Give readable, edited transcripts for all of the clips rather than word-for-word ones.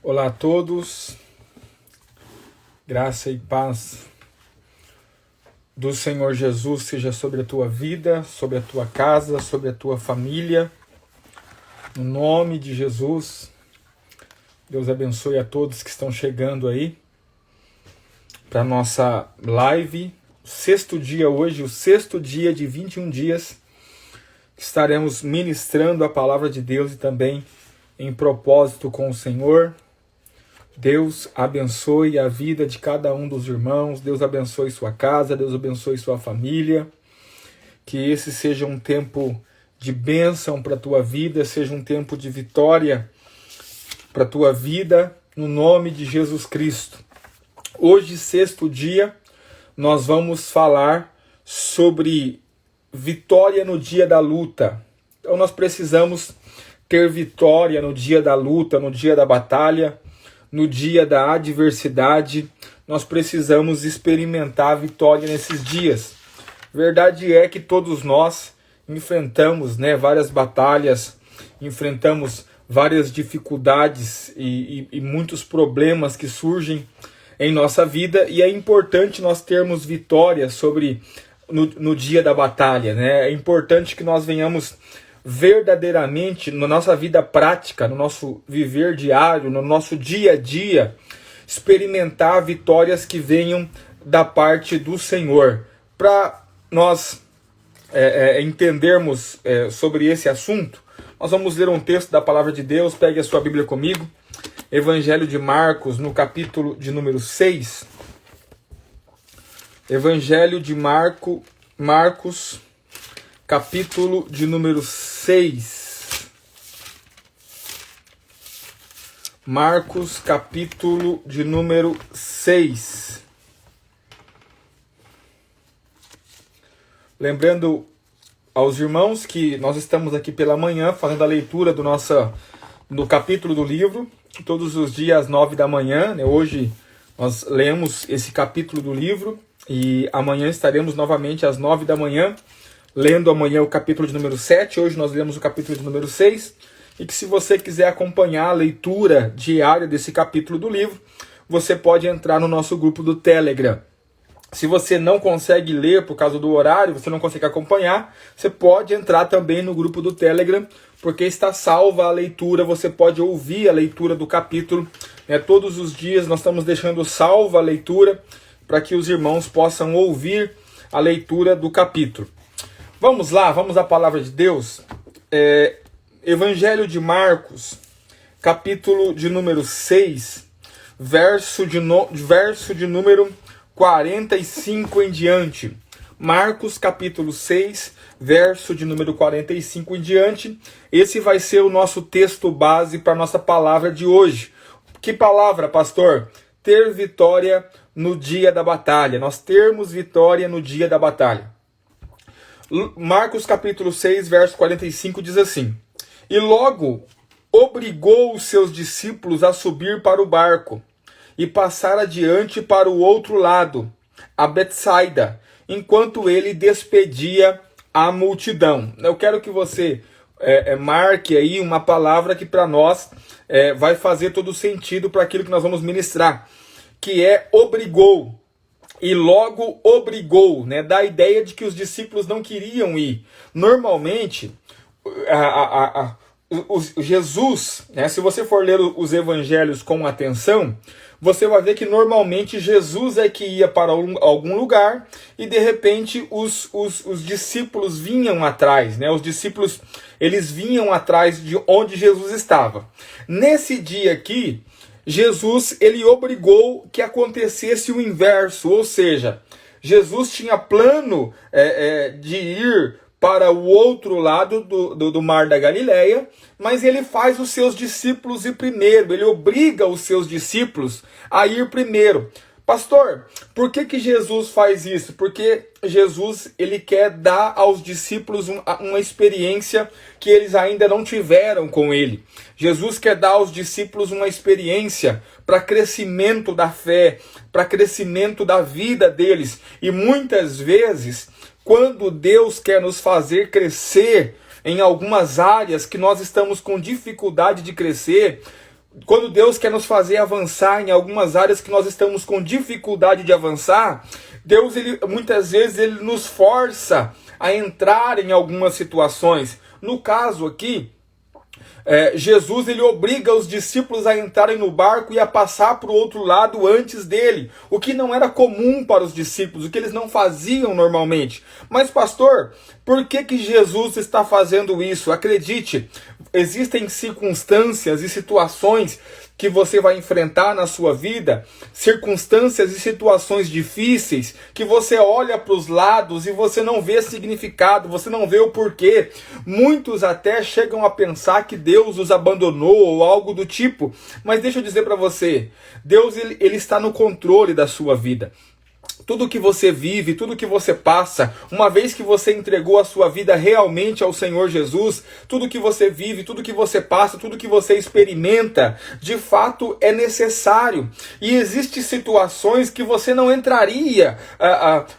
Olá a todos, graça e paz do Senhor Jesus seja sobre a tua vida, sobre a tua casa, sobre a tua família. No nome de Jesus, Deus abençoe a todos que estão chegando aí para a nossa live. Sexto dia hoje, o sexto dia de 21 dias, que estaremos ministrando a palavra de Deus e também em propósito com o Senhor. Deus abençoe a vida de cada um dos irmãos, Deus abençoe sua casa, Deus abençoe sua família, que esse seja um tempo de bênção para a tua vida, seja um tempo de vitória para a tua vida, no nome de Jesus Cristo. Hoje, sexto dia, nós vamos falar sobre vitória no dia da luta. Então nós precisamos ter vitória no dia da luta, no dia da batalha, no dia da adversidade. Nós precisamos experimentar a vitória nesses dias. Verdade é que todos nós enfrentamos, várias batalhas, enfrentamos várias dificuldades e muitos problemas que surgem em nossa vida, e é importante nós termos vitória no dia da batalha, É importante que nós venhamos verdadeiramente na nossa vida prática, no nosso viver diário, no nosso dia a dia, experimentar vitórias que venham da parte do Senhor. Para nós entendermos sobre esse assunto, nós vamos ler um texto da palavra de Deus. Pegue a sua Bíblia comigo, Evangelho de Marcos, no capítulo de número 6. Evangelho de Marcos, capítulo de número 6. Marcos, capítulo de número 6. Lembrando aos irmãos que nós estamos aqui pela manhã fazendo a leitura do capítulo do livro, todos os dias às 9 da manhã. Hoje nós lemos esse capítulo do livro e amanhã estaremos novamente às 9 da manhã, lendo amanhã o capítulo de número 7, hoje nós lemos o capítulo de número 6, e que se você quiser acompanhar a leitura diária desse capítulo do livro, você pode entrar no nosso grupo do Telegram. Se você não consegue ler por causa do horário, você não consegue acompanhar, você pode entrar também no grupo do Telegram, porque está salva a leitura, você pode ouvir a leitura do capítulo. Todos os dias nós estamos deixando salva a leitura, para que os irmãos possam ouvir a leitura do capítulo. Vamos lá, vamos à palavra de Deus. Evangelho de Marcos, capítulo de número 6, verso de número 45 em diante. Marcos, capítulo 6, verso de número 45 em diante. Esse vai ser o nosso texto base para a nossa palavra de hoje. Que palavra, pastor? Ter vitória no dia da batalha. Nós termos vitória no dia da batalha. Marcos capítulo 6, verso 45 diz assim: E logo obrigou os seus discípulos a subir para o barco e passar adiante para o outro lado, a Betsaida, enquanto ele despedia a multidão. Eu quero que você marque aí uma palavra que para nós vai fazer todo sentido para aquilo que nós vamos ministrar, que é obrigou. E logo obrigou, dá a ideia de que os discípulos não queriam ir. Normalmente, Jesus, se você for ler os evangelhos com atenção, você vai ver que normalmente Jesus é que ia para algum lugar e de repente os discípulos vinham atrás, Os discípulos, eles vinham atrás de onde Jesus estava. Nesse dia aqui, Jesus, ele obrigou que acontecesse o inverso, ou seja, Jesus tinha plano de ir para o outro lado do Mar da Galileia, mas ele faz os seus discípulos ir primeiro, ele obriga os seus discípulos a ir primeiro. Pastor, por que Jesus faz isso? Porque Jesus, ele quer dar aos discípulos uma experiência que eles ainda não tiveram com ele. Jesus quer dar aos discípulos uma experiência para crescimento da fé, para crescimento da vida deles. E muitas vezes, quando Deus quer nos fazer crescer em algumas áreas que nós estamos com dificuldade de crescer, Quando Deus quer nos fazer avançar em algumas áreas que nós estamos com dificuldade de avançar, Deus, muitas vezes, ele nos força a entrar em algumas situações. No caso aqui, Jesus, ele obriga os discípulos a entrarem no barco e a passar para o outro lado antes dele, o que não era comum para os discípulos, o que eles não faziam normalmente. Mas, pastor, por que Jesus está fazendo isso? Acredite, existem circunstâncias e situações que você vai enfrentar na sua vida, circunstâncias e situações difíceis, que você olha para os lados e você não vê significado, você não vê o porquê. Muitos até chegam a pensar que Deus os abandonou ou algo do tipo. Mas deixa eu dizer para você, Deus ele está no controle da sua vida. Tudo que você vive, tudo que você passa, uma vez que você entregou a sua vida realmente ao Senhor Jesus, tudo que você vive, tudo que você passa, tudo que você experimenta, de fato é necessário. E existem situações que você não entraria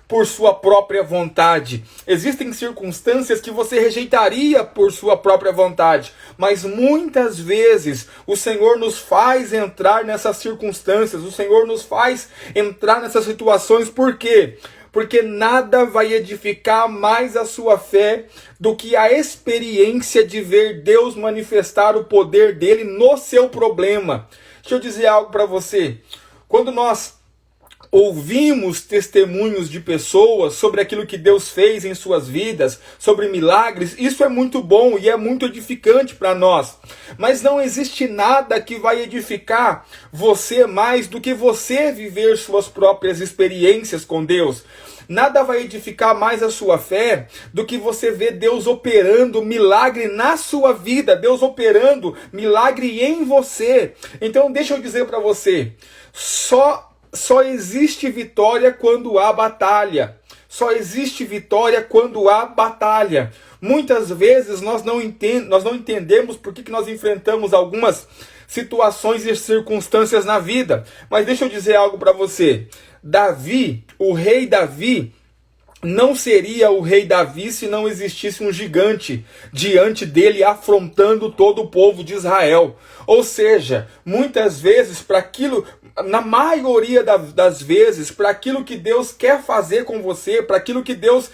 por sua própria vontade. Existem circunstâncias que você rejeitaria por sua própria vontade. Mas muitas vezes o Senhor nos faz entrar nessas circunstâncias, o Senhor nos faz entrar nessas situações. Por quê? Porque nada vai edificar mais a sua fé do que a experiência de ver Deus manifestar o poder dele no seu problema. Deixa eu dizer algo para você. Quando nós ouvimos testemunhos de pessoas sobre aquilo que Deus fez em suas vidas, sobre milagres, isso é muito bom e é muito edificante para nós. Mas não existe nada que vai edificar você mais do que você viver suas próprias experiências com Deus. Nada vai edificar mais a sua fé do que você ver Deus operando milagre na sua vida, Deus operando milagre em você. Então deixa eu dizer para você, só existe vitória quando há batalha. Só existe vitória quando há batalha. Muitas vezes nós não entendemos por que nós enfrentamos algumas situações e circunstâncias na vida. Mas deixa eu dizer algo para você. Davi, o rei Davi, não seria o rei Davi se não existisse um gigante diante dele afrontando todo o povo de Israel. Ou seja, muitas vezes, na maioria das vezes, para aquilo que Deus quer fazer com você, para aquilo que Deus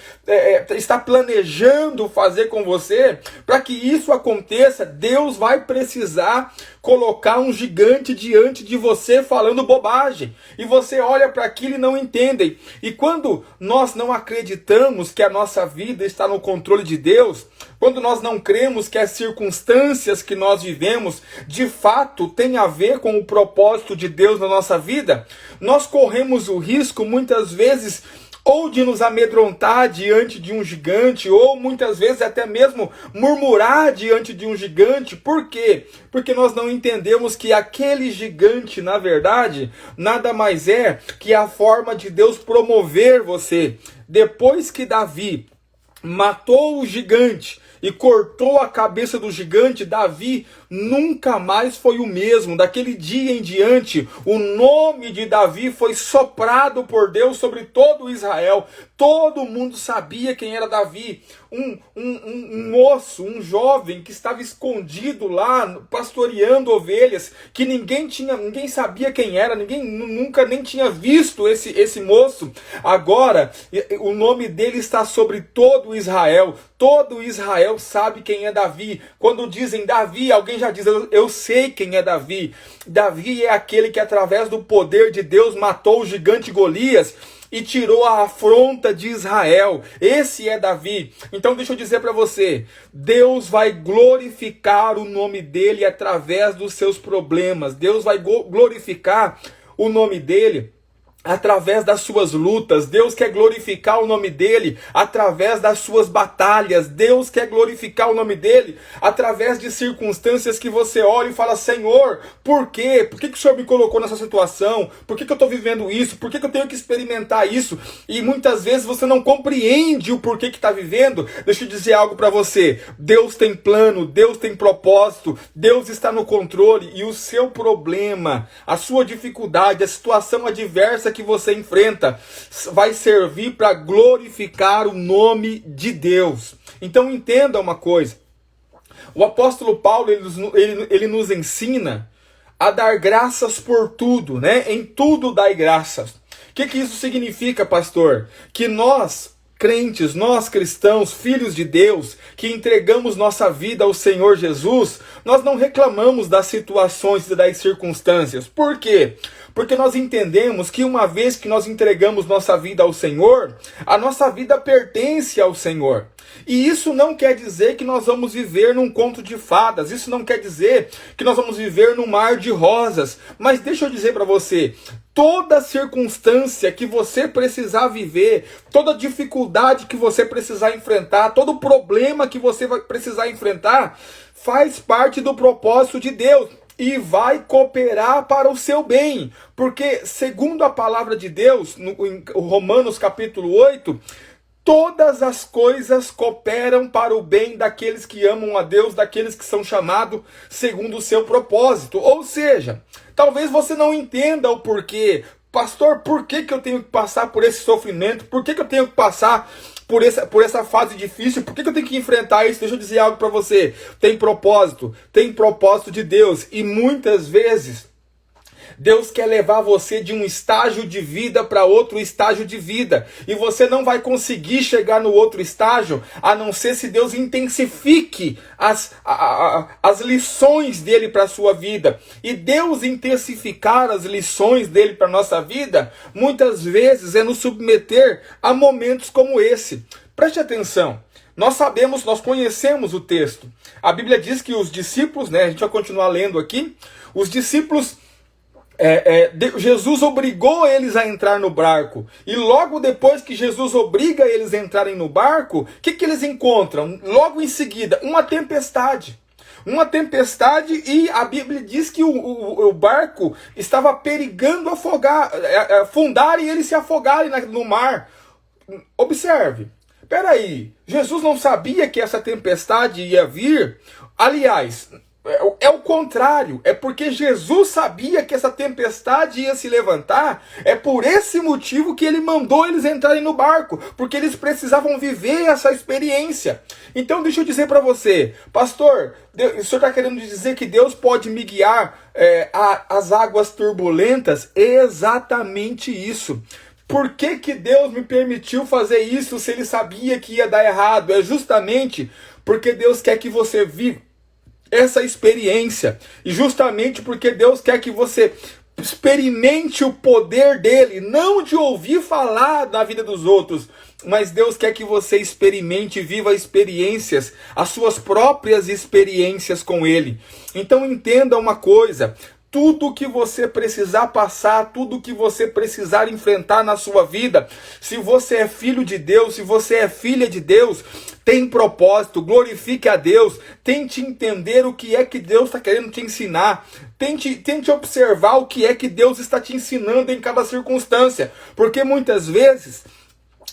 está planejando fazer com você, para que isso aconteça, Deus vai precisar colocar um gigante diante de você falando bobagem. E você olha para aquilo e não entende. E quando nós não acreditamos que a nossa vida está no controle de Deus, quando nós não cremos que as circunstâncias que nós vivemos de fato têm a ver com o propósito de Deus na nossa vida, nós corremos o risco muitas vezes ou de nos amedrontar diante de um gigante, ou muitas vezes até mesmo murmurar diante de um gigante. Por quê? Porque nós não entendemos que aquele gigante, na verdade, nada mais é que a forma de Deus promover você. Depois que Davi matou o gigante e cortou a cabeça do gigante, Davi nunca mais foi o mesmo. Daquele dia em diante, o nome de Davi foi soprado por Deus sobre todo Israel. Todo mundo sabia quem era Davi. Um moço, um jovem que estava escondido lá, pastoreando ovelhas, que ninguém sabia quem era, ninguém nunca nem tinha visto esse moço. Agora, o nome dele está sobre todo Israel. Todo Israel sabe quem é Davi. Quando dizem Davi, alguém já diz, eu sei quem é Davi. Davi é aquele que através do poder de Deus matou o gigante Golias e tirou a afronta de Israel. Esse é Davi. Então deixa eu dizer para você, Deus vai glorificar o nome dele através dos seus problemas. Deus vai glorificar o nome dele através das suas lutas. Deus quer glorificar o nome dele através das suas batalhas. Deus quer glorificar o nome dele através de circunstâncias que você olha e fala, Senhor, por quê? Por que o Senhor me colocou nessa situação? Por que eu estou vivendo isso? Por que eu tenho que experimentar isso? E muitas vezes você não compreende o porquê que está vivendo. Deixa eu dizer algo para você. Deus tem plano, Deus tem propósito, Deus está no controle, e o seu problema, a sua dificuldade, a situação adversa que você enfrenta vai servir para glorificar o nome de Deus. Então entenda uma coisa, o apóstolo Paulo ele nos ensina a dar graças por tudo, né? Em tudo dai graças. O que isso significa, pastor? Que nós, crentes, nós cristãos, filhos de Deus, que entregamos nossa vida ao Senhor Jesus, nós não reclamamos das situações e das circunstâncias. Por quê? Porque nós entendemos que uma vez que nós entregamos nossa vida ao Senhor, a nossa vida pertence ao Senhor. E isso não quer dizer que nós vamos viver num conto de fadas, isso não quer dizer que nós vamos viver num mar de rosas. Mas deixa eu dizer para você, toda circunstância que você precisar viver, toda dificuldade que você precisar enfrentar, todo problema que você vai precisar enfrentar, faz parte do propósito de Deus. E vai cooperar para o seu bem. Porque, segundo a palavra de Deus, em Romanos capítulo 8, todas as coisas cooperam para o bem daqueles que amam a Deus, daqueles que são chamados segundo o seu propósito. Ou seja, talvez você não entenda o porquê. Pastor, por que eu tenho que passar por esse sofrimento? Por que eu tenho que passar por essa fase difícil? Por que eu tenho que enfrentar isso? Deixa eu dizer algo para você. Tem propósito de Deus. E muitas vezes Deus quer levar você de um estágio de vida para outro estágio de vida. E você não vai conseguir chegar no outro estágio, a não ser se Deus intensifique as lições dele para a sua vida. E Deus intensificar as lições dele para a nossa vida, muitas vezes é nos submeter a momentos como esse. Preste atenção. Nós sabemos, nós conhecemos o texto. A Bíblia diz que os discípulos, né, a gente vai continuar lendo aqui, os discípulos... Jesus obrigou eles a entrar no barco. E logo depois que Jesus obriga eles a entrarem no barco, o que eles encontram? Logo em seguida, uma tempestade. Uma tempestade, e a Bíblia diz que o barco estava perigando afundar e eles se afogarem no mar. Observe. Peraí, Jesus não sabia que essa tempestade ia vir? Aliás... É o contrário, é porque Jesus sabia que essa tempestade ia se levantar, é por esse motivo que ele mandou eles entrarem no barco, porque eles precisavam viver essa experiência. Então deixa eu dizer para você, pastor, o senhor está querendo dizer que Deus pode me guiar às águas turbulentas? Exatamente isso. Por que Deus me permitiu fazer isso se ele sabia que ia dar errado? É justamente porque Deus quer que você viva essa experiência, e justamente porque Deus quer que você experimente o poder dele, não de ouvir falar da vida dos outros, mas Deus quer que você experimente e viva experiências, as suas próprias experiências com ele. Então entenda uma coisa, tudo que você precisar passar, tudo que você precisar enfrentar na sua vida, se você é filho de Deus, se você é filha de Deus, tem propósito, glorifique a Deus, tente entender o que é que Deus está querendo te ensinar, tente observar o que é que Deus está te ensinando em cada circunstância, porque muitas vezes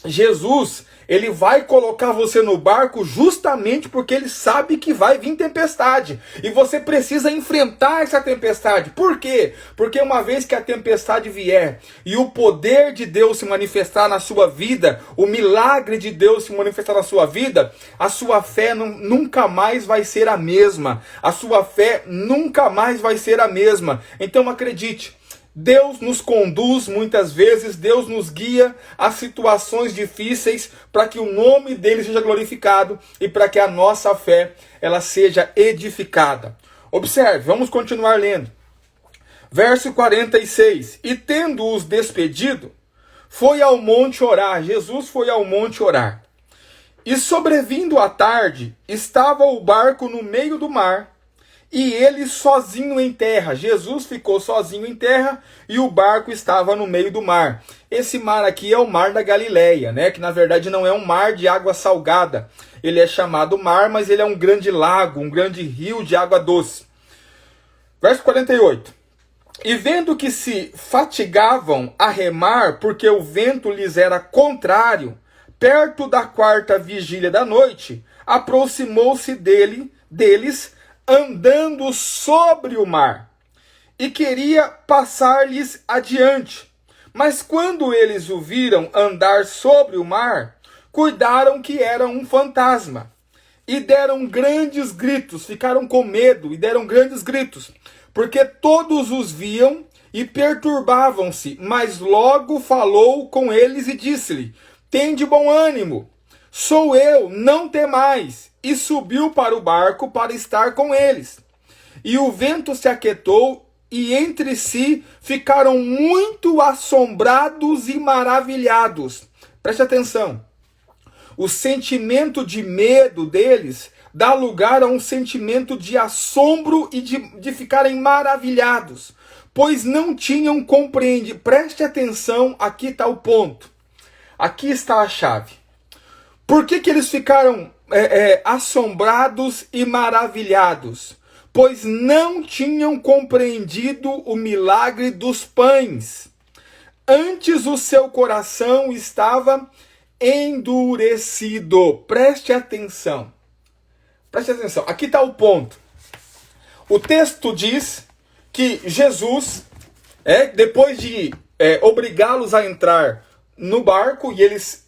Jesus, ele vai colocar você no barco justamente porque ele sabe que vai vir tempestade. E você precisa enfrentar essa tempestade. Por quê? Porque uma vez que a tempestade vier e o poder de Deus se manifestar na sua vida, o milagre de Deus se manifestar na sua vida, a sua fé nunca mais vai ser a mesma. A sua fé nunca mais vai ser a mesma. Então acredite. Deus nos conduz muitas vezes, Deus nos guia a situações difíceis para que o nome dele seja glorificado e para que a nossa fé ela seja edificada. Observe, vamos continuar lendo. Verso 46. E tendo-os despedido, foi ao monte orar. Jesus foi ao monte orar. E sobrevindo a tarde, estava o barco no meio do mar, e ele sozinho em terra. Jesus ficou sozinho em terra e o barco estava no meio do mar. Esse mar aqui é o mar da Galileia, né? Que na verdade não é um mar de água salgada. Ele é chamado mar, mas ele é um grande lago, um grande rio de água doce. Verso 48. E vendo que se fatigavam a remar, porque o vento lhes era contrário, perto da 4ª vigília da noite, aproximou-se deles, andando sobre o mar, e queria passar-lhes adiante. Mas quando eles o viram andar sobre o mar, cuidaram que era um fantasma, e deram grandes gritos, ficaram com medo, e deram grandes gritos, porque todos os viam e perturbavam-se, mas logo falou com eles e disse-lhe: tende bom ânimo, sou eu, não temais. E subiu para o barco para estar com eles. E o vento se aquietou, e entre si ficaram muito assombrados e maravilhados. Preste atenção. O sentimento de medo deles dá lugar a um sentimento de assombro e de ficarem maravilhados, pois não tinham compreendido. Preste atenção, aqui está o ponto. Aqui está a chave. Por que eles ficaram assombrados e maravilhados? Pois não tinham compreendido o milagre dos pães. Antes o seu coração estava endurecido. Preste atenção. Preste atenção. Aqui está o ponto. O texto diz que Jesus, depois de obrigá-los a entrar no barco, e eles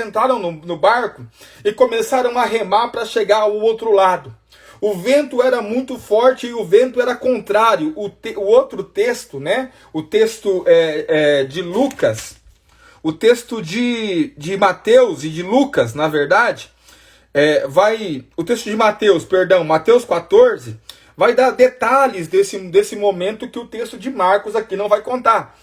entraram no barco e começaram a remar para chegar ao outro lado. O vento era muito forte e o vento era contrário. O outro texto, né? O texto de Lucas, o texto de Mateus e de Lucas, na verdade, o texto de Mateus, Mateus 14, vai dar detalhes desse momento que o texto de Marcos aqui não vai contar.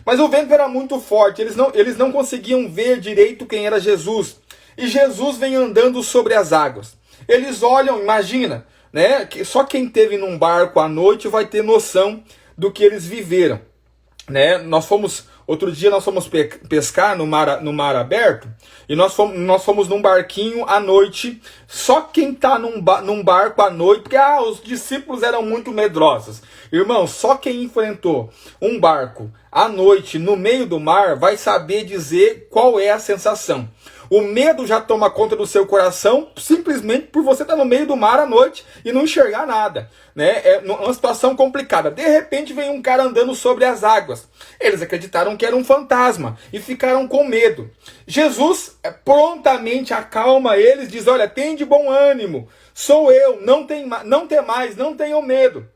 Mas o vento era muito forte, eles não conseguiam ver direito quem era Jesus. E Jesus vem andando sobre as águas. Eles olham, imagina, né, que só quem esteve num barco à noite vai ter noção do que eles viveram. Né? Outro dia nós fomos pescar no mar aberto, e nós fomos num barquinho à noite. Só quem está num barco à noite, porque os discípulos eram muito medrosos. Irmão, só quem enfrentou um barco à noite no meio do mar vai saber dizer qual é a sensação. O medo já toma conta do seu coração simplesmente por você estar no meio do mar à noite e não enxergar nada. Né? É uma situação complicada. De repente vem um cara andando sobre as águas. Eles acreditaram que era um fantasma e ficaram com medo. Jesus prontamente acalma eles, diz: olha, tende bom ânimo, sou eu, não temais, não tenham medo.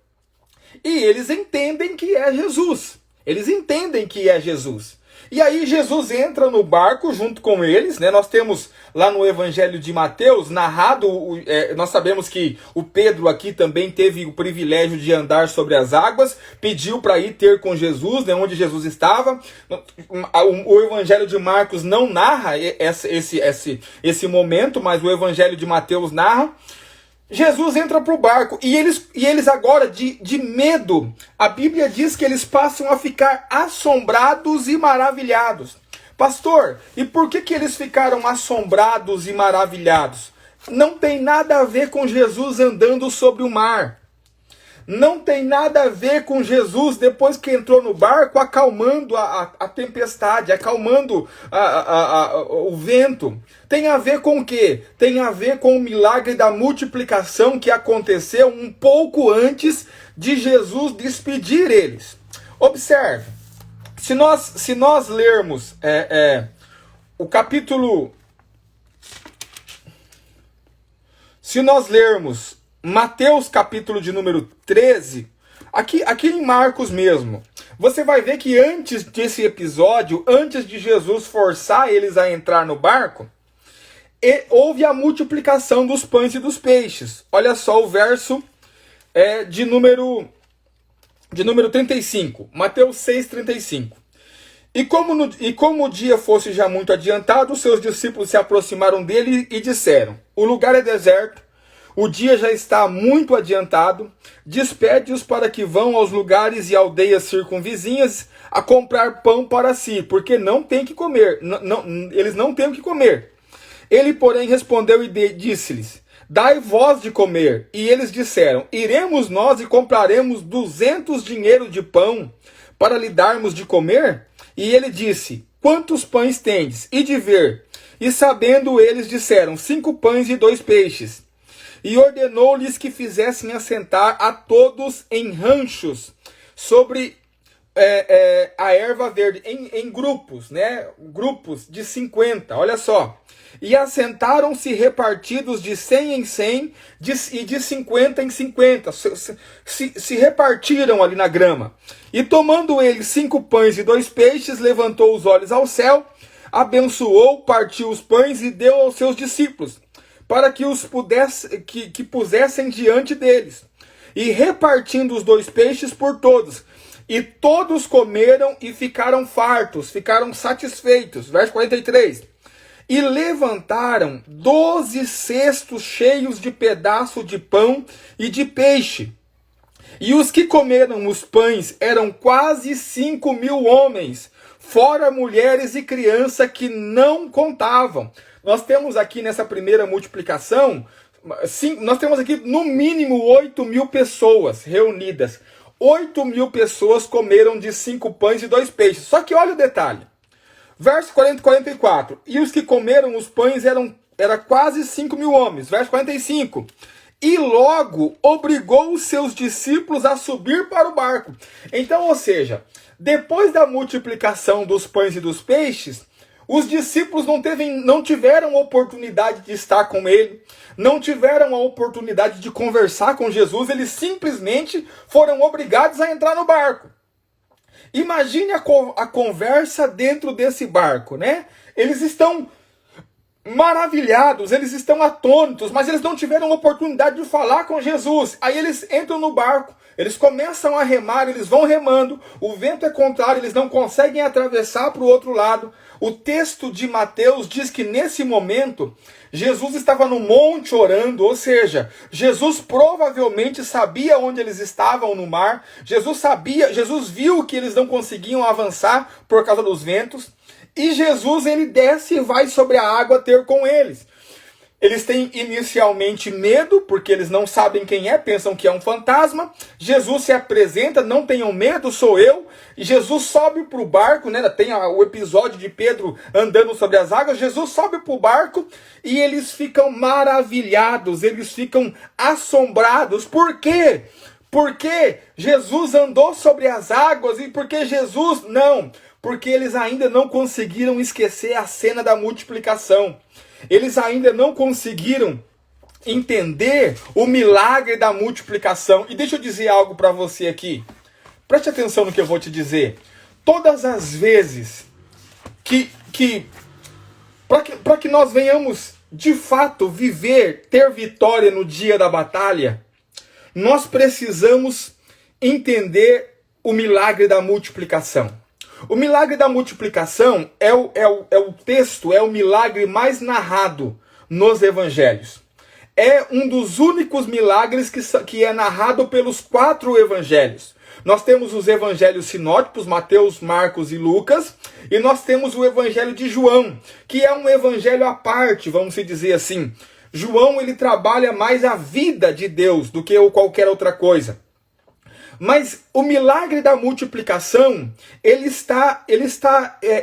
E eles entendem que é Jesus. Eles entendem que é Jesus. E aí Jesus entra no barco junto com eles, né? Nós temos lá no Evangelho de Mateus narrado, nós sabemos que o Pedro aqui também teve o privilégio de andar sobre as águas, pediu para ir ter com Jesus, né, onde Jesus estava. O Evangelho de Marcos não narra esse momento, mas o Evangelho de Mateus narra. Jesus entra para o barco e eles agora, de medo, a Bíblia diz que eles passam a ficar assombrados e maravilhados. Pastor, e por que eles ficaram assombrados e maravilhados? Não tem nada a ver com Jesus andando sobre o mar. Não tem nada a ver com Jesus, depois que entrou no barco, acalmando a tempestade, acalmando o vento. Tem a ver com o quê? Tem a ver com o milagre da multiplicação que aconteceu um pouco antes de Jesus despedir eles. Observe, se nós lermos o capítulo... Se nós lermos Mateus capítulo de número 13, aqui em Marcos mesmo, você vai ver que antes desse episódio, antes de Jesus forçar eles a entrar no barco, houve a multiplicação dos pães e dos peixes. Olha só o verso de número 35, Mateus 6,35. E como o dia fosse já muito adiantado, seus discípulos se aproximaram dele e disseram: o lugar é deserto, o dia já está muito adiantado, despede-os para que vão aos lugares e aldeias circunvizinhas a comprar pão para si, porque não têm que comer, eles não têm o que comer. Ele, porém, respondeu e disse-lhes: dai vós de comer. E eles disseram: iremos nós e compraremos 200 dinheiros de pão para lhe darmos de comer? E ele disse: quantos pães tendes? E de ver. E sabendo eles disseram: 5 pães e 2 peixes. E ordenou-lhes que fizessem assentar a todos em ranchos, sobre a erva verde em grupos, né? Grupos de 50, olha só. E assentaram-se repartidos de 100 em 100 e de 50 em 50. Se repartiram ali na grama. E tomando ele 5 pães e 2 peixes, levantou os olhos ao céu, abençoou, partiu os pães e deu aos seus discípulos, para que os que pusessem diante deles. E repartindo os 2 peixes por todos. E todos comeram e ficaram fartos, ficaram satisfeitos. Verso 43. E levantaram 12 cestos cheios de pedaço de pão e de peixe. E os que comeram os pães eram quase 5.000 homens, fora mulheres e crianças que não contavam. Nós temos aqui nessa primeira multiplicação, nós temos aqui no mínimo 8.000 pessoas reunidas. 8.000 pessoas comeram de 5 pães e 2 peixes. Só que olha o detalhe. Verso 44. E os que comeram os pães era quase 5.000 homens. Verso 45. E logo obrigou os seus discípulos a subir para o barco. Então, ou seja, depois da multiplicação dos pães e dos peixes, os discípulos não tiveram oportunidade de estar com ele, não tiveram a oportunidade de conversar com Jesus, eles simplesmente foram obrigados a entrar no barco. Imagine a conversa dentro desse barco, né? Eles estão maravilhados, eles estão atônitos, mas eles não tiveram oportunidade de falar com Jesus. Aí eles entram no barco, eles começam a remar, eles vão remando, o vento é contrário, eles não conseguem atravessar para o outro lado. O texto de Mateus diz que nesse momento Jesus estava no monte orando, ou seja, Jesus provavelmente sabia onde eles estavam no mar. Jesus viu que eles não conseguiam avançar por causa dos ventos. E Jesus, ele desce e vai sobre a água ter com eles. Eles têm inicialmente medo, porque eles não sabem quem é, pensam que é um fantasma. Jesus se apresenta, não tenham medo, sou eu. E Jesus sobe para o barco, né? Tem o episódio de Pedro andando sobre as águas. Jesus sobe para o barco e eles ficam maravilhados, eles ficam assombrados. Por quê? Porque Jesus andou sobre as águas e porque Jesus não. Porque eles ainda não conseguiram esquecer a cena da multiplicação. Eles ainda não conseguiram entender o milagre da multiplicação. E deixa eu dizer algo para você aqui. Preste atenção no que eu vou te dizer. Todas as vezes para que nós venhamos de fato ter vitória no dia da batalha, nós precisamos entender o milagre da multiplicação. O milagre da multiplicação é o milagre mais narrado nos evangelhos. É um dos únicos milagres que é narrado pelos 4 evangelhos. Nós temos os evangelhos sinóticos, Mateus, Marcos e Lucas, e nós temos o evangelho de João, que é um evangelho à parte, vamos dizer assim. João, ele trabalha mais a vida de Deus do que qualquer outra coisa. Mas o milagre da multiplicação, ele está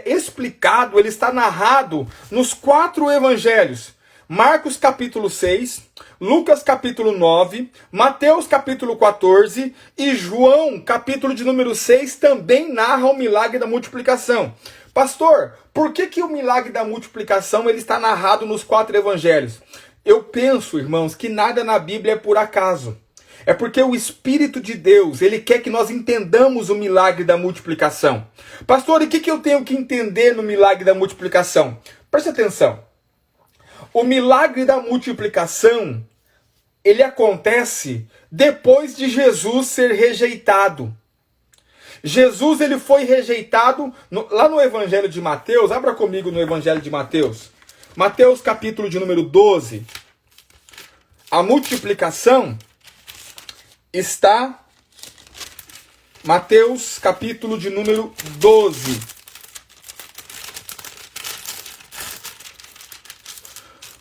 explicado, ele está narrado nos 4 evangelhos. Marcos capítulo 6, Lucas capítulo 9, Mateus capítulo 14 e João capítulo de número 6 também narra o milagre da multiplicação. Pastor, por que o milagre da multiplicação ele está narrado nos 4 evangelhos? Eu penso, irmãos, que nada na Bíblia é por acaso. É porque o Espírito de Deus, ele quer que nós entendamos o milagre da multiplicação. Pastor, e o que eu tenho que entender no milagre da multiplicação? Preste atenção. O milagre da multiplicação, ele acontece depois de Jesus ser rejeitado. Jesus, ele foi rejeitado lá no Evangelho de Mateus. Abra comigo no Evangelho de Mateus. Mateus capítulo de número 12. A multiplicação está Mateus capítulo de número 12.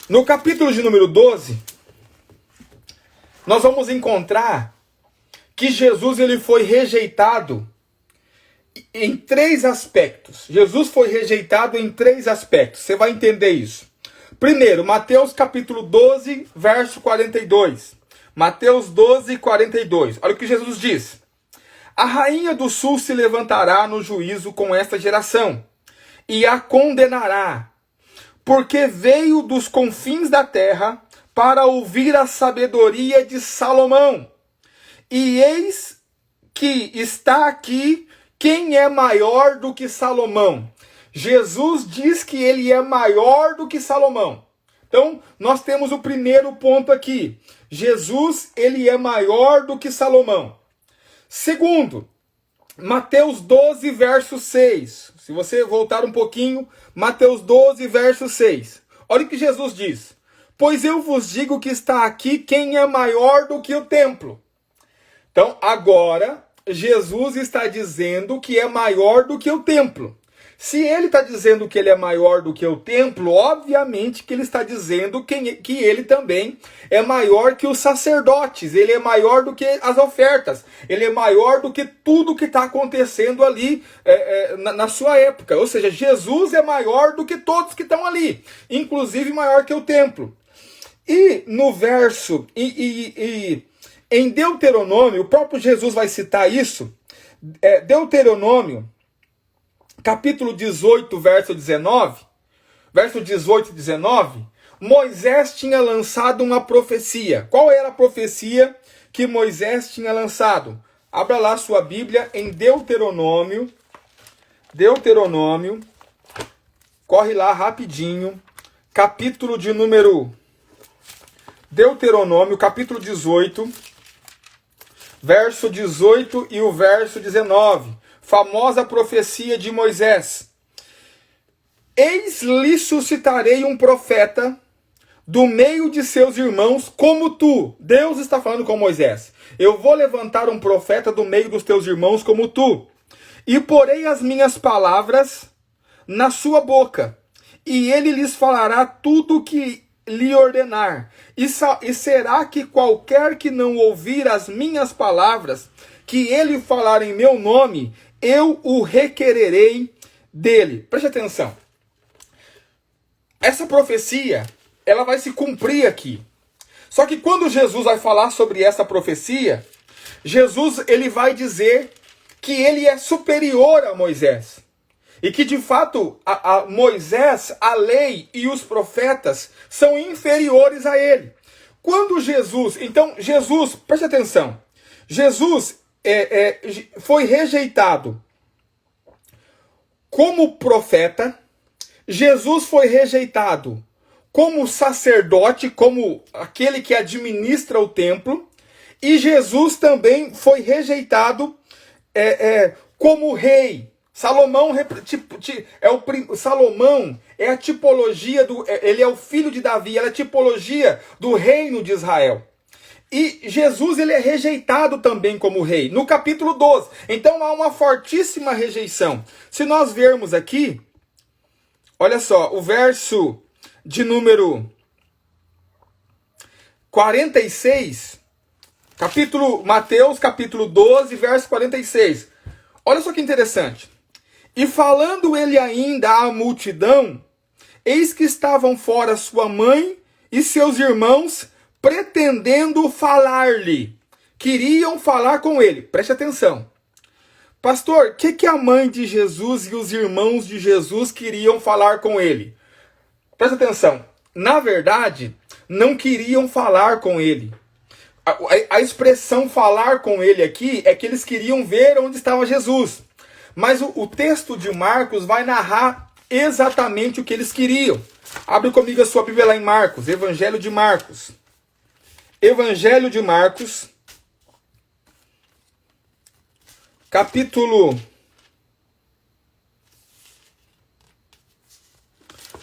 No capítulo de número 12, nós vamos encontrar que Jesus ele foi rejeitado em 3 aspectos. Jesus foi rejeitado em 3 aspectos. Você vai entender isso. Primeiro, Mateus capítulo 12, verso 42. Mateus 12, 42. Olha o que Jesus diz. A rainha do sul se levantará no juízo com esta geração e a condenará, porque veio dos confins da terra para ouvir a sabedoria de Salomão. E eis que está aqui quem é maior do que Salomão. Jesus diz que ele é maior do que Salomão. Então, nós temos o primeiro ponto aqui. Jesus, ele é maior do que Salomão. Segundo, Mateus 12, verso 6. Se você voltar um pouquinho, Mateus 12, verso 6. Olha o que Jesus diz. Pois eu vos digo que está aqui quem é maior do que o templo. Então, agora, Jesus está dizendo que é maior do que o templo. Se ele está dizendo que ele é maior do que o templo, obviamente que ele está dizendo que ele também é maior que os sacerdotes, ele é maior do que as ofertas, ele é maior do que tudo que está acontecendo ali na sua época. Ou seja, Jesus é maior do que todos que estão ali, inclusive maior que o templo. E no verso, em Deuteronômio, o próprio Jesus vai citar isso, Deuteronômio, capítulo 18, verso 19, verso 18 e 19, Moisés tinha lançado uma profecia. Qual era a profecia que Moisés tinha lançado? Abra lá sua Bíblia em Deuteronômio, corre lá rapidinho, capítulo de número, Deuteronômio, capítulo 18, verso 18 e o verso 19. Famosa profecia de Moisés. Eis lhe suscitarei um profeta do meio de seus irmãos como tu. Deus está falando com Moisés. Eu vou levantar um profeta do meio dos teus irmãos como tu. E porei as minhas palavras na sua boca. E ele lhes falará tudo o que lhe ordenar. E será que qualquer que não ouvir as minhas palavras, que ele falar em meu nome, eu o requererei dele. Preste atenção. Essa profecia, ela vai se cumprir aqui. Só que quando Jesus vai falar sobre essa profecia, Jesus ele vai dizer que ele é superior a Moisés. E que de fato a Moisés, a lei e os profetas são inferiores a ele. Quando Jesus, então Jesus, preste atenção, Jesus foi rejeitado como profeta, Jesus foi rejeitado como sacerdote, como aquele que administra o templo, e Jesus também foi rejeitado como rei. Salomão Salomão é a tipologia ele é o filho de Davi, ela é a tipologia do reino de Israel. E Jesus ele é rejeitado também como rei, no capítulo 12. Então há uma fortíssima rejeição. Se nós vermos aqui, olha só, o verso de número 46, Mateus capítulo 12, verso 46. Olha só que interessante. E falando ele ainda à multidão, eis que estavam fora sua mãe e seus irmãos, pretendendo falar-lhe. Queriam falar com ele. Preste atenção. Pastor, o que a mãe de Jesus e os irmãos de Jesus queriam falar com ele? Preste atenção. Na verdade, não queriam falar com ele. A expressão falar com ele aqui é que eles queriam ver onde estava Jesus. Mas o texto de Marcos vai narrar exatamente o que eles queriam. Abre comigo a sua Bíblia lá em Marcos, Evangelho de Marcos. Evangelho de Marcos, capítulo...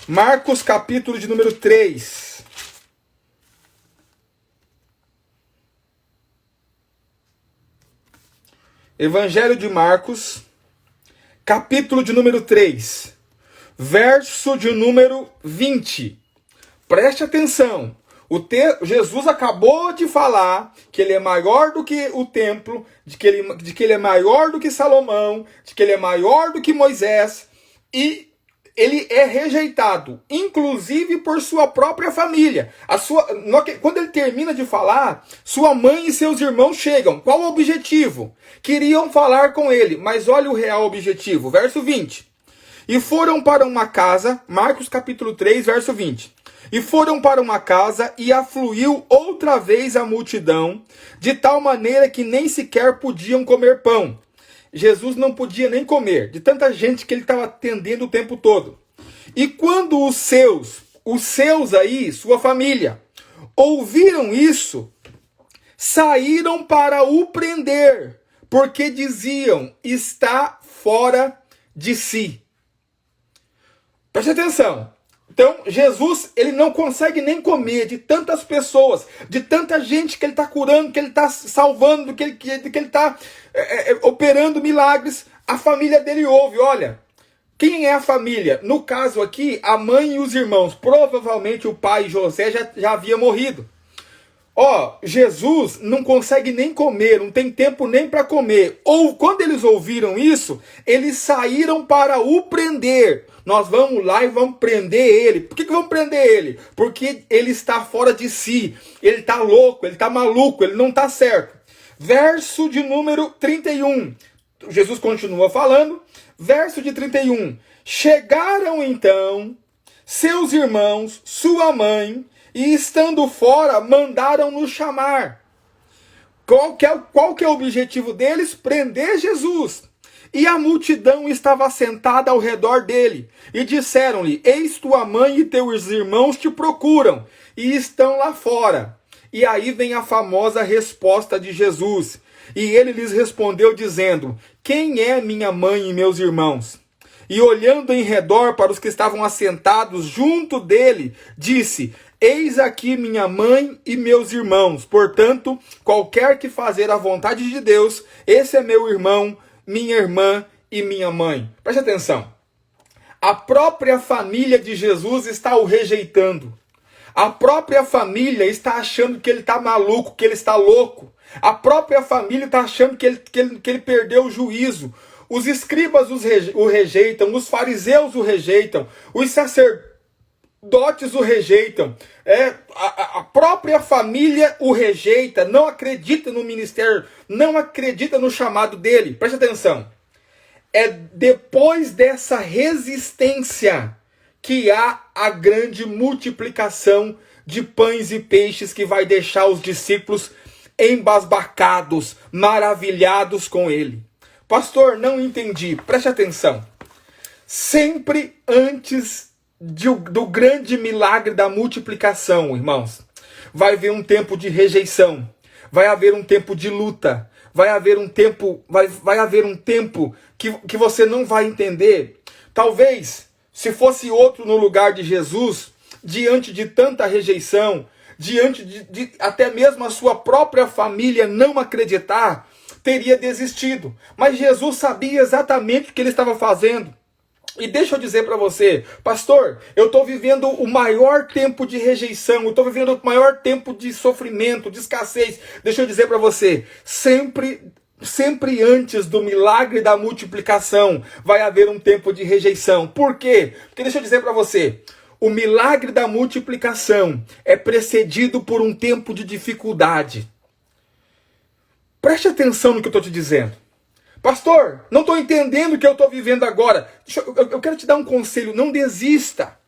Marcos, capítulo de número 3. Evangelho de Marcos, capítulo de número 3, verso de número 20. Preste atenção. Jesus acabou de falar que ele é maior do que o templo, de que ele é maior do que Salomão, de que ele é maior do que Moisés. E ele é rejeitado, inclusive por sua própria família. Quando ele termina de falar, sua mãe e seus irmãos chegam. Qual o objetivo? Queriam falar com ele, mas olha o real objetivo. Verso 20. E foram para uma casa, Marcos capítulo 3, verso 20. E foram para uma casa e afluiu outra vez a multidão, de tal maneira que nem sequer podiam comer pão. Jesus não podia nem comer, de tanta gente que ele estava atendendo o tempo todo. E quando os seus aí, sua família, ouviram isso, saíram para o prender, porque diziam, está fora de si. Preste atenção. Então, Jesus, ele não consegue nem comer de tantas pessoas, de tanta gente que ele está curando, que ele está salvando, que ele está operando milagres. A família dele ouve, olha, quem é a família? No caso aqui, a mãe e os irmãos. Provavelmente o pai José já havia morrido. Jesus não consegue nem comer, não tem tempo nem para comer. Ou quando eles ouviram isso, eles saíram para o prender. Nós vamos lá e vamos prender ele. Por que vamos prender ele? Porque ele está fora de si. Ele está louco, ele está maluco, ele não está certo. Verso de número 31. Jesus continua falando. Verso de 31. Chegaram então seus irmãos, sua mãe, e estando fora, mandaram-nos chamar. Qual que é o objetivo deles? Prender Jesus. E a multidão estava sentada ao redor dele. E disseram-lhe, eis tua mãe e teus irmãos te procuram, e estão lá fora. E aí vem a famosa resposta de Jesus. E ele lhes respondeu dizendo, quem é minha mãe e meus irmãos? E olhando em redor para os que estavam assentados junto dele, disse, eis aqui minha mãe e meus irmãos. Portanto, qualquer que fazer a vontade de Deus, esse é meu irmão, minha irmã e minha mãe. Preste atenção. A própria família de Jesus está o rejeitando. A própria família está achando que ele está maluco, que ele está louco. A própria família está achando que ele perdeu o juízo. Os escribas o rejeitam, os fariseus o rejeitam, os sacerdotes o rejeitam. A própria família o rejeita, não acredita no ministério, não acredita no chamado dele. Preste atenção. É depois dessa resistência que há a grande multiplicação de pães e peixes que vai deixar os discípulos embasbacados, maravilhados com ele. Pastor, não entendi. Preste atenção. Sempre antes do grande milagre da multiplicação, irmãos, vai haver um tempo de rejeição, vai haver um tempo de luta, vai haver um tempo que você não vai entender. Talvez, se fosse outro no lugar de Jesus, diante de tanta rejeição, diante de até mesmo a sua própria família não acreditar, teria desistido. Mas Jesus sabia exatamente o que ele estava fazendo. E deixa eu dizer para você, pastor, eu estou vivendo o maior tempo de rejeição, eu estou vivendo o maior tempo de sofrimento, de escassez. Deixa eu dizer para você, sempre antes do milagre da multiplicação vai haver um tempo de rejeição. Por quê? Porque deixa eu dizer para você, o milagre da multiplicação é precedido por um tempo de dificuldade. Preste atenção no que eu estou te dizendo. Pastor, não estou entendendo o que eu estou vivendo agora. Eu quero te dar um conselho, não desista.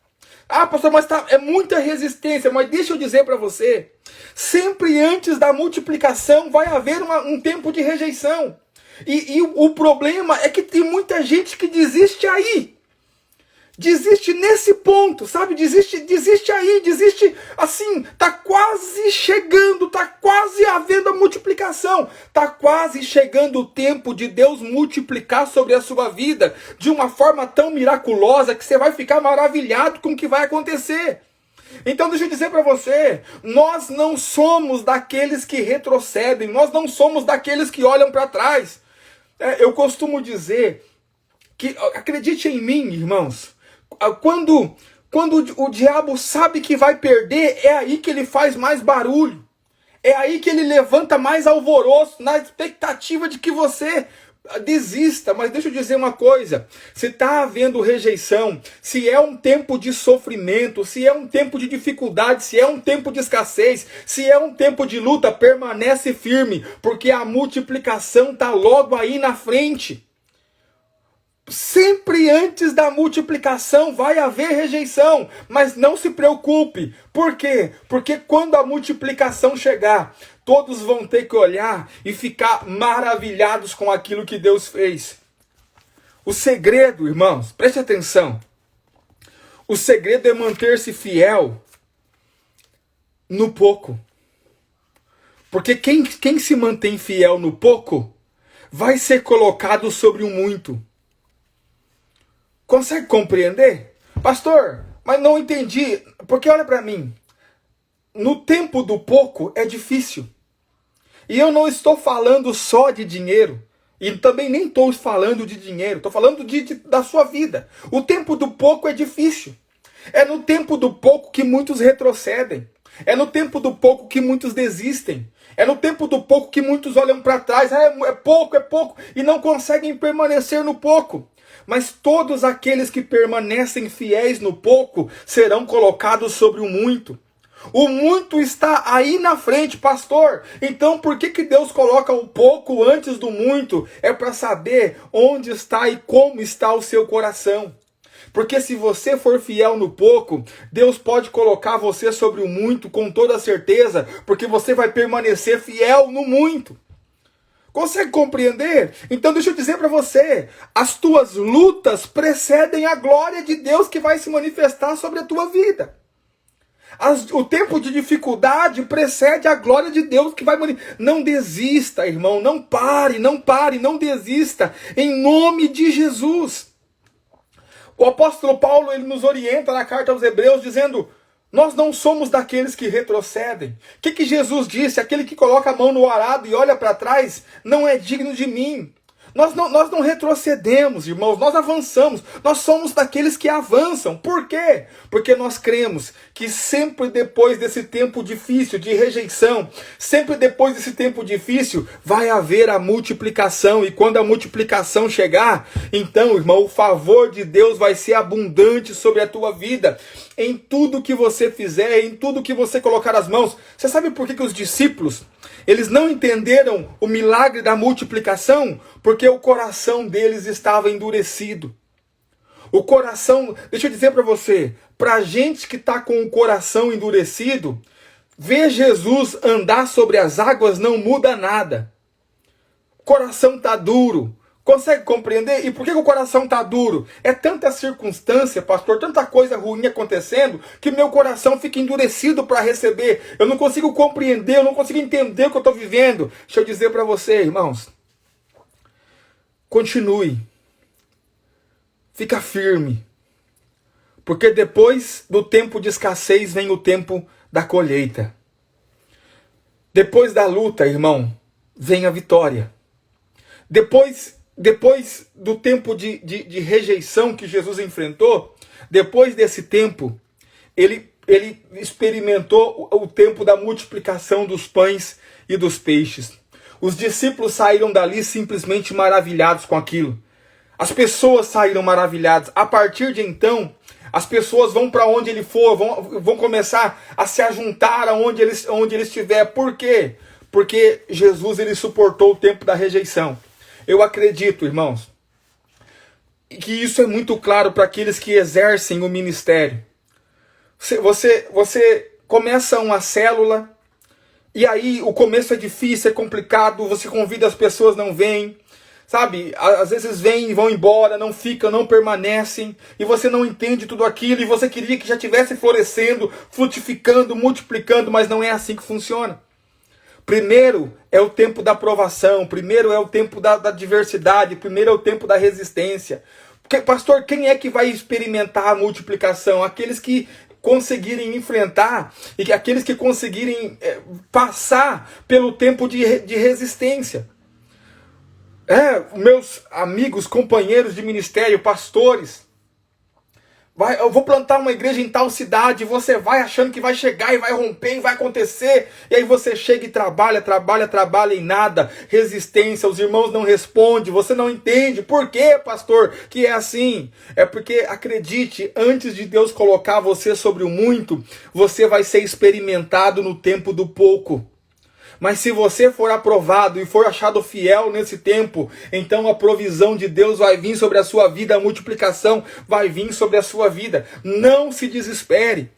Ah, pastor, mas é muita resistência. Mas deixa eu dizer para você, sempre antes da multiplicação vai haver um tempo de rejeição. E o problema é que tem muita gente que desiste aí. Desiste nesse ponto, sabe? Desiste aí, desiste assim, tá quase chegando, tá quase havendo a multiplicação, tá quase chegando o tempo de Deus multiplicar sobre a sua vida de uma forma tão miraculosa que você vai ficar maravilhado com o que vai acontecer. Então deixa eu dizer para você, nós não somos daqueles que retrocedem, nós não somos daqueles que olham para trás. Eu costumo dizer que, acredite em mim, irmãos, quando o diabo sabe que vai perder, é aí que ele faz mais barulho. É aí que ele levanta mais alvoroço, na expectativa de que você Desista, mas deixa eu dizer uma coisa: se está havendo rejeição, se é um tempo de sofrimento, se é um tempo de dificuldade, se é um tempo de escassez, se é um tempo de luta, permanece firme, porque a multiplicação está logo aí na frente. Sempre antes da multiplicação vai haver rejeição, mas não se preocupe. Por quê? Porque quando a multiplicação chegar, todos vão ter que olhar e ficar maravilhados com aquilo que Deus fez. O segredo, irmãos, preste atenção. O segredo é manter-se fiel no pouco. Porque quem se mantém fiel no pouco, vai ser colocado sobre o muito. Consegue compreender? Pastor, mas não entendi. Porque olha para mim. No tempo do pouco é difícil. E eu não estou falando só de dinheiro. E também nem estou falando de dinheiro. Estou falando da sua vida. O tempo do pouco é difícil. É no tempo do pouco que muitos retrocedem. É no tempo do pouco que muitos desistem. É no tempo do pouco que muitos olham para trás. É pouco. E não conseguem permanecer no pouco. Mas todos aqueles que permanecem fiéis no pouco serão colocados sobre o muito. O muito está aí na frente, pastor. Então por que Deus coloca o pouco antes do muito? É para saber onde está e como está o seu coração. Porque se você for fiel no pouco, Deus pode colocar você sobre o muito com toda certeza, porque você vai permanecer fiel no muito. Consegue compreender? Então deixa eu dizer para você, as tuas lutas precedem a glória de Deus que vai se manifestar sobre a tua vida. O tempo de dificuldade precede a glória de Deus que vai manifestar. Não desista, irmão, não pare, não desista, em nome de Jesus. O apóstolo Paulo, ele nos orienta na carta aos Hebreus dizendo: nós não somos daqueles que retrocedem. O que Jesus disse? Aquele que coloca a mão no arado e olha para trás não é digno de mim. Nós não retrocedemos, irmãos, nós avançamos. Nós somos daqueles que avançam. Por quê? Porque nós cremos que sempre depois desse tempo difícil de rejeição, sempre depois desse tempo difícil, vai haver a multiplicação. E quando a multiplicação chegar, então, irmão, o favor de Deus vai ser abundante sobre a tua vida. Em tudo que você fizer, em tudo que você colocar as mãos. Você sabe por que os discípulos, eles não entenderam o milagre da multiplicação? Porque o coração deles estava endurecido. O coração, deixa eu dizer para você, para gente que está com o coração endurecido, ver Jesus andar sobre as águas não muda nada. O coração está duro. Consegue compreender? E por que o coração está duro? É tanta circunstância, pastor, tanta coisa ruim acontecendo, que meu coração fica endurecido para receber. Eu não consigo compreender, eu não consigo entender o que eu estou vivendo. Deixa eu dizer para você, irmãos. Continue. Fica firme. Porque depois do tempo de escassez vem o tempo da colheita. Depois da luta, irmão, vem a vitória. Depois do tempo de rejeição que Jesus enfrentou, depois desse tempo, ele experimentou o tempo da multiplicação dos pães e dos peixes. Os discípulos saíram dali simplesmente maravilhados com aquilo. As pessoas saíram maravilhadas. A partir de então, as pessoas vão para onde ele for, vão começar a se ajuntar onde ele estiver. Por quê? Porque Jesus ele suportou o tempo da rejeição. Eu acredito, irmãos, que isso é muito claro para aqueles que exercem o ministério. Você começa uma célula, e aí o começo é difícil, é complicado, você convida, as pessoas não vêm, sabe? Às vezes vêm e vão embora, não ficam, não permanecem, e você não entende tudo aquilo, e você queria que já estivesse florescendo, frutificando, multiplicando, mas não é assim que funciona. Primeiro é o tempo da provação, primeiro é o tempo da diversidade, primeiro é o tempo da resistência. Porque, pastor, quem é que vai experimentar a multiplicação? Aqueles que conseguirem enfrentar e aqueles que conseguirem passar pelo tempo de resistência. Meus amigos, companheiros de ministério, pastores, Eu vou plantar uma igreja em tal cidade, você vai achando que vai chegar e vai romper e vai acontecer, e aí você chega e trabalha em nada, resistência, os irmãos não respondem, você não entende. Por quê, pastor, que é assim? É porque, acredite, antes de Deus colocar você sobre o muito, você vai ser experimentado no tempo do pouco. Mas se você for aprovado e for achado fiel nesse tempo, então a provisão de Deus vai vir sobre a sua vida, a multiplicação vai vir sobre a sua vida. Não se desespere.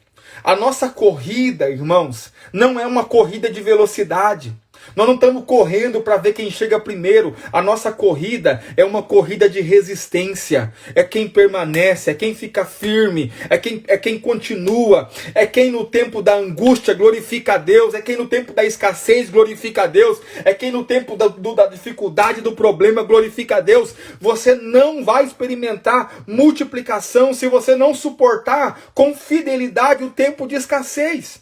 A nossa corrida, irmãos, não é uma corrida de velocidade. Nós não estamos correndo para ver quem chega primeiro. A nossa corrida é uma corrida de resistência. É quem permanece, é quem fica firme, é quem continua, é quem no tempo da angústia glorifica a Deus, é quem no tempo da escassez glorifica a Deus, é quem no tempo da dificuldade, do problema glorifica a Deus. Você não vai experimentar multiplicação se você não suportar com fidelidade o tempo de escassez.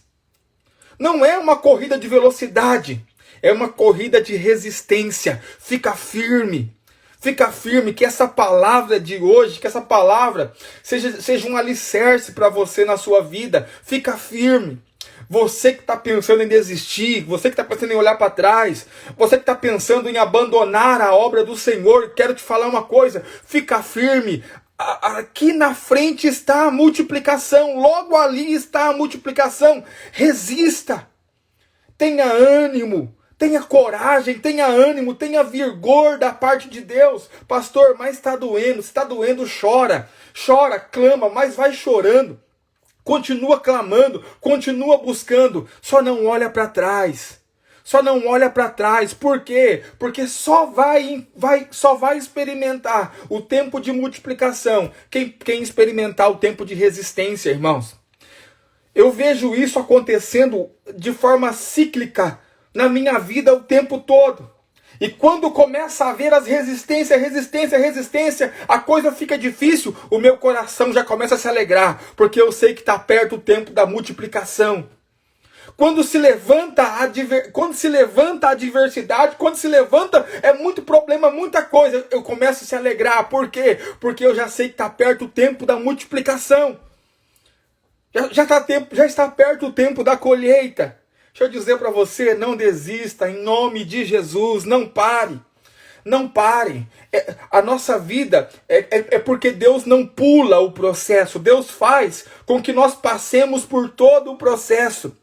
Não é uma corrida de velocidade. É uma corrida de resistência. Fica firme. Fica firme, que essa palavra de hoje, que essa palavra seja um alicerce para você na sua vida. Fica firme. Você que está pensando em desistir, você que está pensando em olhar para trás, você que está pensando em abandonar a obra do Senhor, quero te falar uma coisa, fica firme. Aqui na frente está a multiplicação, logo ali está a multiplicação. Resista. Tenha ânimo. Tenha coragem, tenha ânimo, tenha vigor da parte de Deus. Pastor, mas está doendo. Se está doendo, chora. Chora, clama, mas vai chorando. Continua clamando, continua buscando. Só não olha para trás. Só não olha para trás. Por quê? Porque só vai experimentar o tempo de multiplicação quem experimentar o tempo de resistência, irmãos. Eu vejo isso acontecendo de forma cíclica na minha vida o tempo todo. E quando começa a haver as resistências, a coisa fica difícil, o meu coração já começa a se alegrar, porque eu sei que está perto o tempo da multiplicação. Quando se levanta a adversidade, quando se levanta é muito problema, muita coisa, eu começo a se alegrar. Por quê? Porque eu já sei que está perto o tempo da multiplicação. Já está perto o tempo da colheita. Deixa eu dizer para você, não desista, em nome de Jesus, não pare. Não pare. A nossa vida é porque Deus não pula o processo. Deus faz com que nós passemos por todo o processo.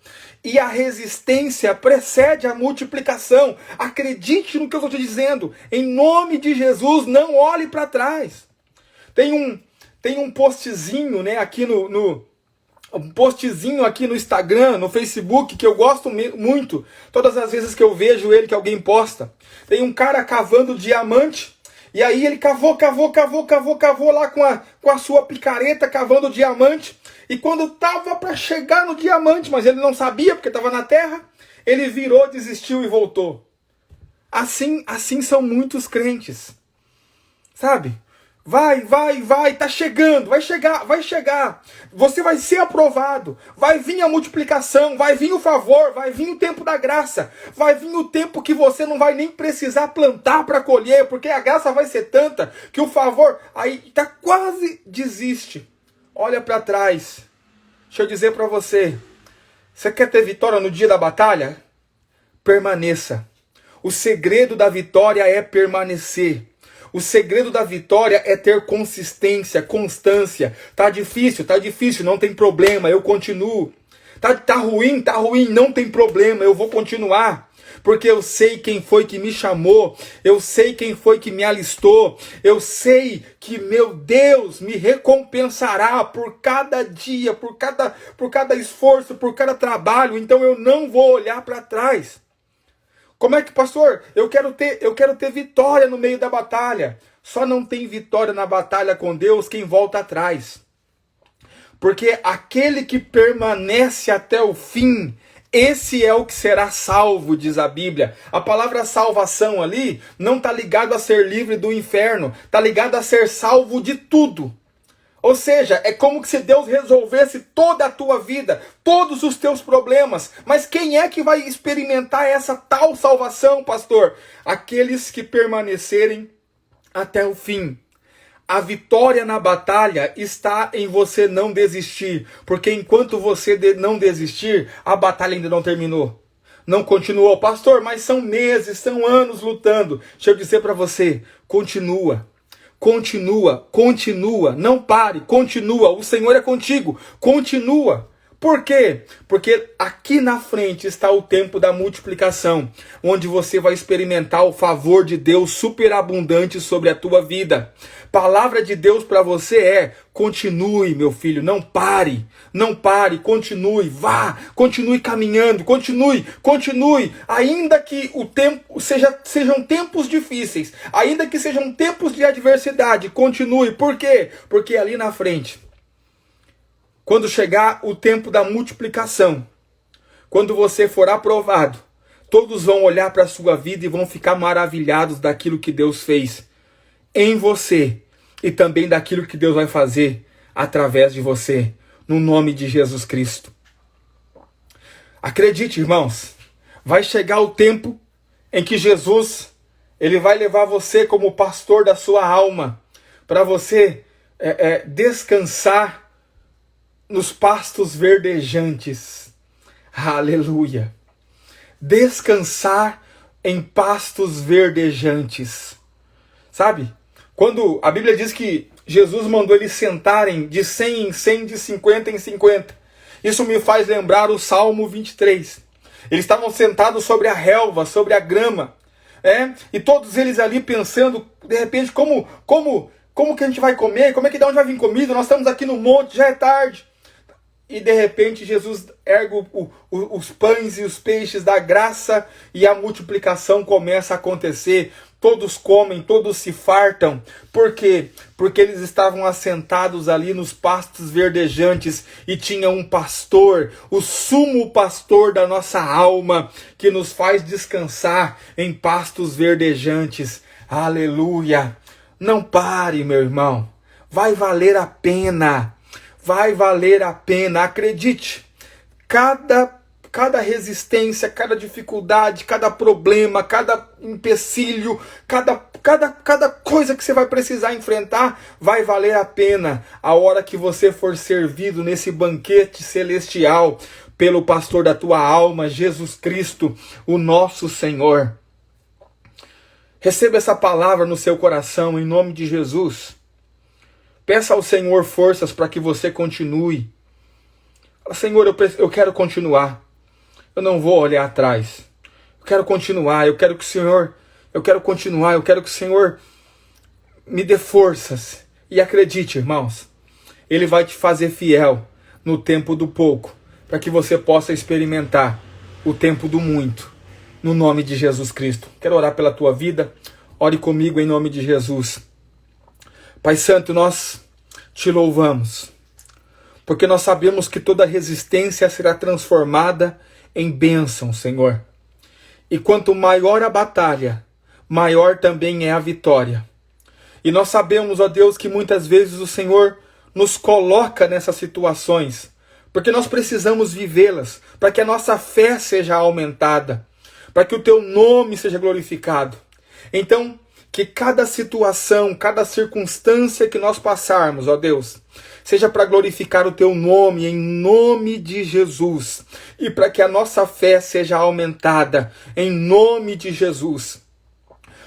E a resistência precede a multiplicação. Acredite no que eu estou te dizendo. Em nome de Jesus, não olhe para trás. Tem um postzinho, né, aqui um postzinho aqui no Instagram, no Facebook, que eu gosto muito. Todas as vezes que eu vejo ele, que alguém posta. Tem um cara cavando diamante. E aí ele cavou lá com a sua picareta, cavando diamante. E quando estava para chegar no diamante, mas ele não sabia, porque estava na terra, ele virou, desistiu e voltou. Assim são muitos crentes. Sabe? Vai, tá chegando, vai chegar. Você vai ser aprovado, vai vir a multiplicação, vai vir o favor, vai vir o tempo da graça, vai vir o tempo que você não vai nem precisar plantar para colher, porque a graça vai ser tanta que o favor, aí tá quase desiste. Olha para trás. Deixa eu dizer para você, você quer ter vitória no dia da batalha? Permaneça. O segredo da vitória é permanecer. O segredo da vitória é ter consistência, constância. Tá difícil, não tem problema, eu continuo. Tá ruim, não tem problema, eu vou continuar. Porque eu sei quem foi que me chamou, eu sei quem foi que me alistou, eu sei que meu Deus me recompensará por cada dia, por cada esforço, por cada trabalho. Então eu não vou olhar para trás. Como é que, pastor, eu quero ter vitória no meio da batalha. Só não tem vitória na batalha com Deus quem volta atrás. Porque aquele que permanece até o fim, esse é o que será salvo, diz a Bíblia. A palavra salvação ali não está ligado a ser livre do inferno, está ligado a ser salvo de tudo. Ou seja, é como se Deus resolvesse toda a tua vida, todos os teus problemas. Mas quem é que vai experimentar essa tal salvação, pastor? Aqueles que permanecerem até o fim. A vitória na batalha está em você não desistir, porque enquanto você não desistir, a batalha ainda não terminou. Não continuou. Pastor, mas são meses, são anos lutando. Deixa eu dizer para você, continua. Continua, continua, não pare, continua. O Senhor é contigo, continua. Por quê? Porque aqui na frente está o tempo da multiplicação, onde você vai experimentar o favor de Deus superabundante sobre a tua vida. Palavra de Deus para você é: continue, meu filho, não pare, continue, vá, continue caminhando, continue, ainda que o tempo sejam tempos difíceis, ainda que sejam tempos de adversidade, continue. Por quê? Porque ali na frente, quando chegar o tempo da multiplicação, quando você for aprovado, todos vão olhar para a sua vida e vão ficar maravilhados daquilo que Deus fez em você e também daquilo que Deus vai fazer através de você, no nome de Jesus Cristo. Acredite, irmãos, vai chegar o tempo em que Jesus, ele vai levar você como pastor da sua alma, para você descansar nos pastos verdejantes. Aleluia. Descansar em pastos verdejantes. Sabe? Quando a Bíblia diz que Jesus mandou eles sentarem de 100 em 100, de 50 em 50. Isso me faz lembrar o Salmo 23. Eles estavam sentados sobre a relva, sobre a grama. E todos eles ali pensando, de repente, como que a gente vai comer? Como é que de onde vai vir comida? Nós estamos aqui no monte, já é tarde. E de repente Jesus ergue os pães e os peixes da graça e a multiplicação começa a acontecer. Todos comem, todos se fartam. Por quê? Porque eles estavam assentados ali nos pastos verdejantes e tinha um pastor, o sumo pastor da nossa alma, que nos faz descansar em pastos verdejantes. Aleluia! Não pare, meu irmão. Vai valer a pena. Vai valer a pena, acredite. Cada resistência, cada dificuldade, cada problema, cada empecilho, cada coisa que você vai precisar enfrentar, vai valer a pena a hora que você for servido nesse banquete celestial pelo pastor da tua alma, Jesus Cristo, o nosso Senhor. Receba essa palavra no seu coração, em nome de Jesus. Peça ao Senhor forças para que você continue. Fala: Senhor, eu quero continuar. Eu não vou olhar atrás. Eu quero continuar. Eu quero continuar. Eu quero que o Senhor me dê forças. E acredite, irmãos, Ele vai te fazer fiel no tempo do pouco, para que você possa experimentar o tempo do muito. No nome de Jesus Cristo. Quero orar pela tua vida. Ore comigo em nome de Jesus. Pai Santo, nós te louvamos, porque nós sabemos que toda resistência será transformada em bênção, Senhor. E quanto maior a batalha, maior também é a vitória. E nós sabemos, ó Deus, que muitas vezes o Senhor nos coloca nessas situações, porque nós precisamos vivê-las, para que a nossa fé seja aumentada, para que o teu nome seja glorificado. Então, que cada situação, cada circunstância que nós passarmos, ó Deus, seja para glorificar o teu nome, em nome de Jesus. E para que a nossa fé seja aumentada, em nome de Jesus.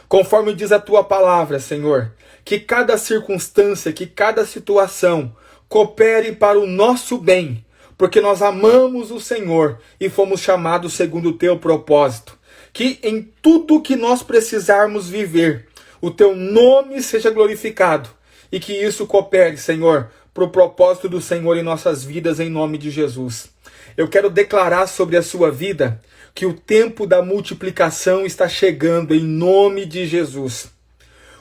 Conforme diz a tua palavra, Senhor, que cada circunstância, que cada situação coopere para o nosso bem, porque nós amamos o Senhor e fomos chamados segundo o teu propósito. Que em tudo que nós precisarmos viver, o teu nome seja glorificado e que isso coopere, Senhor, para o propósito do Senhor em nossas vidas, em nome de Jesus. Eu quero declarar sobre a sua vida que o tempo da multiplicação está chegando, em nome de Jesus.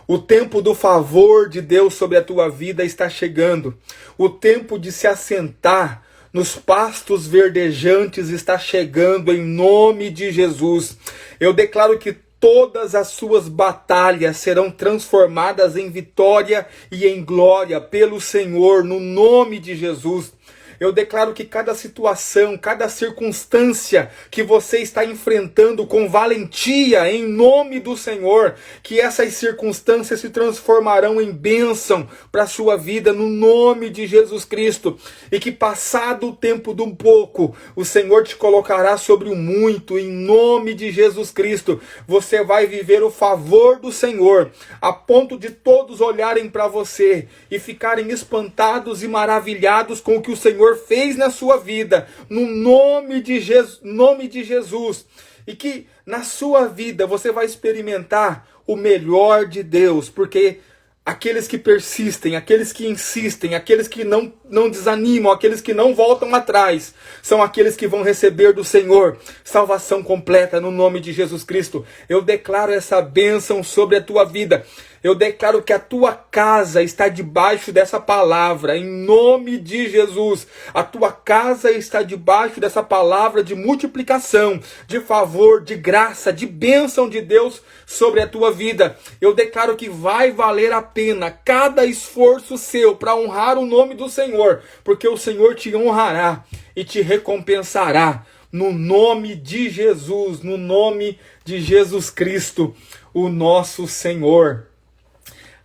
O tempo do favor de Deus sobre a tua vida está chegando. O tempo de se assentar nos pastos verdejantes está chegando, em nome de Jesus. Eu declaro que todas as suas batalhas serão transformadas em vitória e em glória pelo Senhor, no nome de Jesus. Eu declaro que cada situação, cada circunstância que você está enfrentando com valentia, em nome do Senhor, que essas circunstâncias se transformarão em bênção para a sua vida, no nome de Jesus Cristo. E que passado o tempo de um pouco, o Senhor te colocará sobre o muito, em nome de Jesus Cristo. Você vai viver o favor do Senhor, a ponto de todos olharem para você e ficarem espantados e maravilhados com o que o Senhor fez na sua vida, no nome de Jesus. E que na sua vida você vai experimentar o melhor de Deus, porque aqueles que persistem, aqueles que insistem, aqueles que não desanimam, aqueles que não voltam atrás, são aqueles que vão receber do Senhor salvação completa no nome de Jesus Cristo. Eu declaro essa bênção sobre a tua vida. Eu declaro que a tua casa está debaixo dessa palavra, em nome de Jesus. A tua casa está debaixo dessa palavra de multiplicação, de favor, de graça, de bênção de Deus sobre a tua vida. Eu declaro que vai valer a pena cada esforço seu para honrar o nome do Senhor, porque o Senhor te honrará e te recompensará no nome de Jesus, no nome de Jesus Cristo, o nosso Senhor.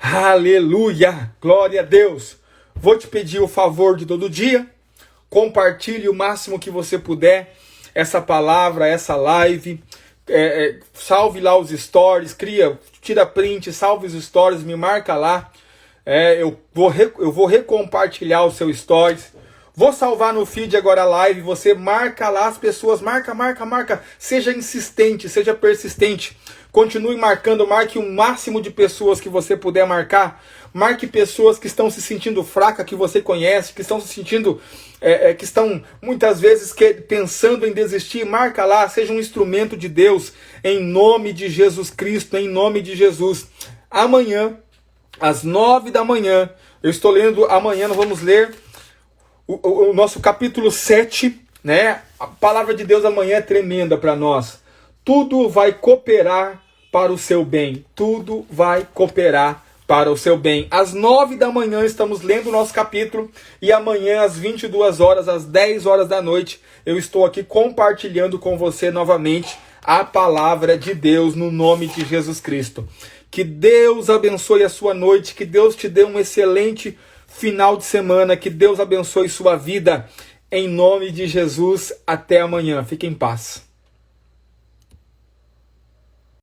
Aleluia, glória a Deus. Vou te pedir o favor de todo dia, compartilhe o máximo que você puder essa palavra, essa live, salve lá os stories, tira print, salve os stories, me marca lá, eu vou recompartilhar o seu stories, vou salvar no feed agora a live, você marca lá as pessoas, marca, seja insistente, seja persistente. Continue marcando, marque o máximo de pessoas que você puder marcar. Marque pessoas que estão se sentindo fracas, que você conhece, que estão se sentindo, que estão muitas vezes pensando em desistir. Marca lá, seja um instrumento de Deus, em nome de Jesus Cristo, em nome de Jesus. Amanhã, às 9 da manhã, eu estou lendo, amanhã nós vamos ler o nosso capítulo 7, né? A palavra de Deus amanhã é tremenda para nós. Tudo vai cooperar para o seu bem. Tudo vai cooperar para o seu bem. Às 9 da manhã estamos lendo o nosso capítulo. E amanhã às 22 horas, às 10 horas da noite, eu estou aqui compartilhando com você novamente a palavra de Deus no nome de Jesus Cristo. Que Deus abençoe a sua noite. Que Deus te dê um excelente final de semana. Que Deus abençoe sua vida. Em nome de Jesus, até amanhã. Fique em paz.